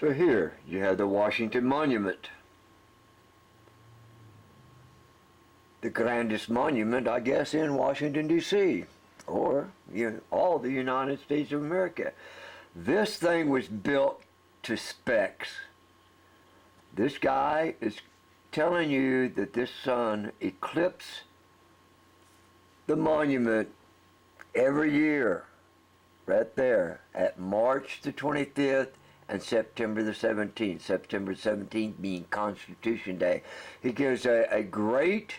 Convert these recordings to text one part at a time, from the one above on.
So here you have the Washington Monument. The grandest monument, I guess, in Washington, D.C. or all the United States of America. This thing was built to specs. This guy is telling you that this sun eclipses the monument every year, right there, at March the 25th and September the 17th. September 17th being Constitution Day. He gives a great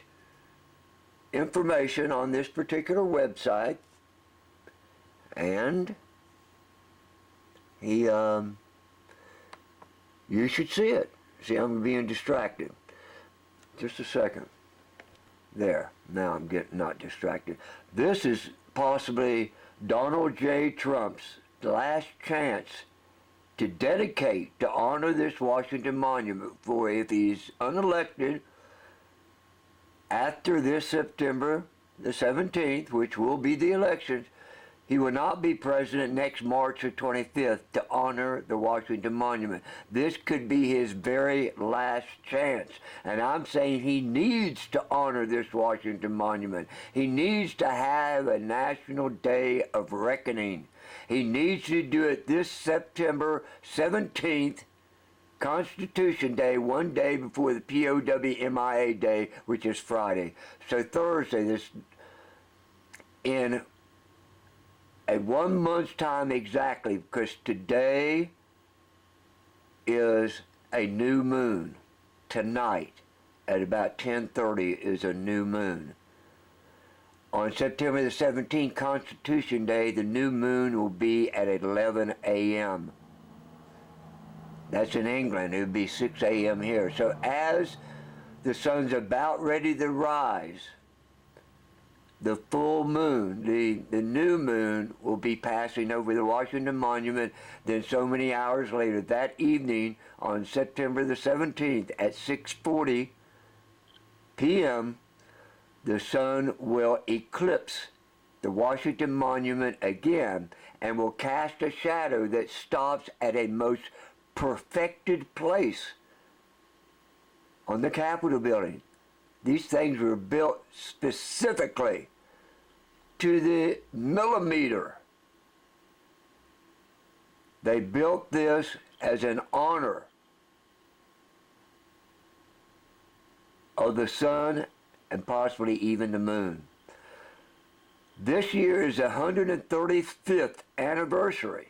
information on this particular website, and he you should see it. See, I'm being distracted. Just a second. There. Now I'm not distracted. This is possibly Donald J. Trump's last chance to dedicate, to honor this Washington Monument, for if he's unelected after this September the 17th, which will be the elections, he will not be president next March the 25th to honor the Washington Monument. This could be his very last chance. And I'm saying he needs to honor this Washington Monument. He needs to have a national day of reckoning. He needs to do it this September 17th, Constitution Day, one day before the POW-MIA Day, which is Friday. So Thursday, this in a 1 month's time exactly, because today is a new moon. Tonight at about 10:30 is a new moon. On September the 17th, Constitution Day, the new moon will be at 11 a.m. That's in England. It would be 6 a.m. here. So as the sun's about ready to rise, the full moon, the new moon, will be passing over the Washington Monument. Then so many hours later, that evening on September the 17th at 6:40 p.m., the sun will eclipse the Washington Monument again and will cast a shadow that stops at a most perfected place on the Capitol building. These things were built specifically to the millimeter. They built this as an honor of the sun and possibly even the moon. This year is the 135th anniversary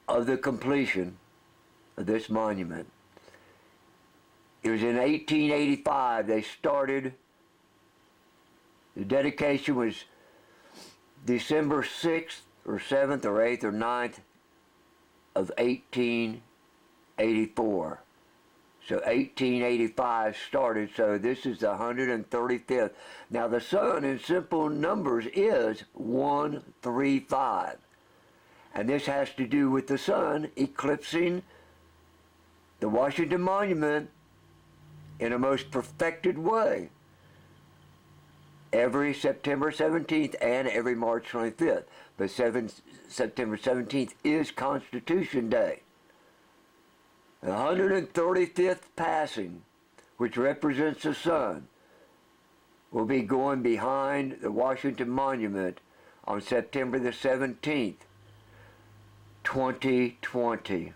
of the completion of this monument. It was in 1885 they started. The dedication was December 6th or 7th or 8th or 9th of 1884. So 1885 started, so this is the 135th. Now the sun in simple numbers is 135. And this has to do with the sun eclipsing the Washington Monument in a most perfected way every September 17th and every March 25th. But September 17th is Constitution Day. The 135th passing, which represents the sun, will be going behind the Washington Monument on September the 17th, 2020.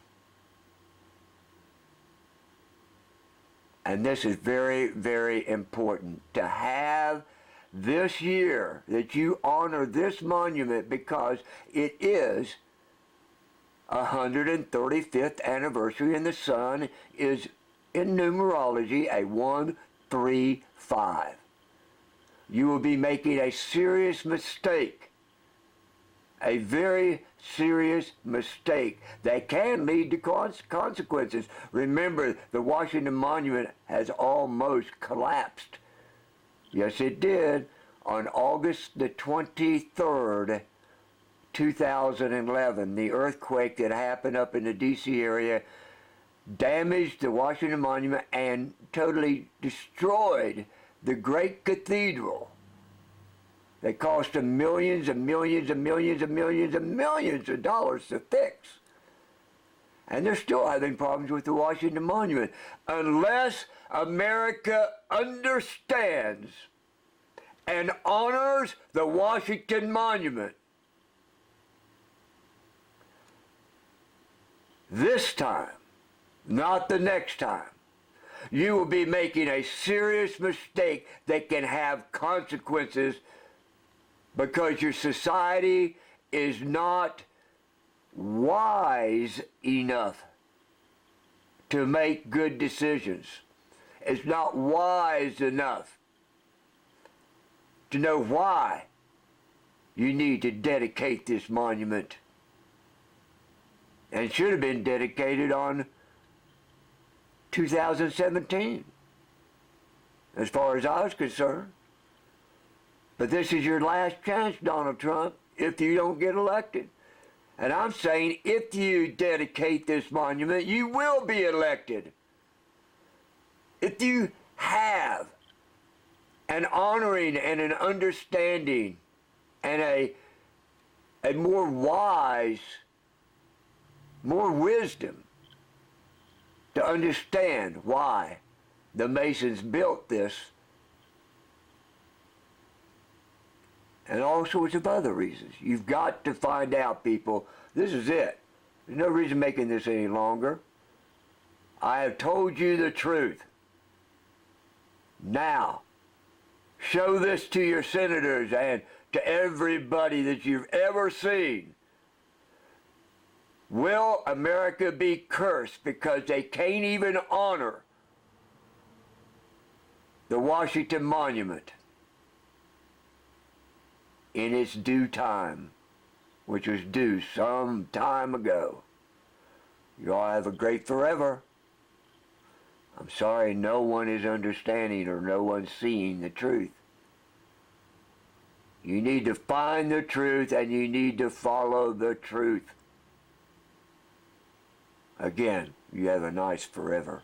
And this is very, very important to have this year, that you honor this monument, because it is 135th anniversary, and the sun is in numerology a 135. You will be making a serious mistake, a very serious mistake that can lead to consequences. Remember, the Washington Monument has almost collapsed. Yes, it did. On August the 23rd, 2011, the earthquake that happened up in the D.C. area damaged the Washington Monument and totally destroyed the great cathedral. They cost them millions and millions and millions and millions and millions of dollars to fix. And they're still having problems with the Washington Monument. Unless America understands and honors the Washington Monument, this time, not the next time, you will be making a serious mistake that can have consequences because your society is not wise enough to make good decisions. It's not wise enough to know why you need to dedicate this monument. And it should have been dedicated on 2017, as far as I was concerned. But this is your last chance, Donald Trump, if you don't get elected. And I'm saying if you dedicate this monument, you will be elected. If you have an honoring and an understanding and a more wise, more wisdom to understand why the Masons built this and all sorts of other reasons. You've got to find out, people. This is it. There's no reason making this any longer. I have told you the truth. Now, show this to your senators and to everybody that you've ever seen. Will America be cursed because they can't even honor the Washington Monument in its due time, which was due some time ago? You all have a great forever. I'm sorry no one is understanding or no one's seeing the truth. You need to find the truth and you need to follow the truth. Again, you have a nice forever.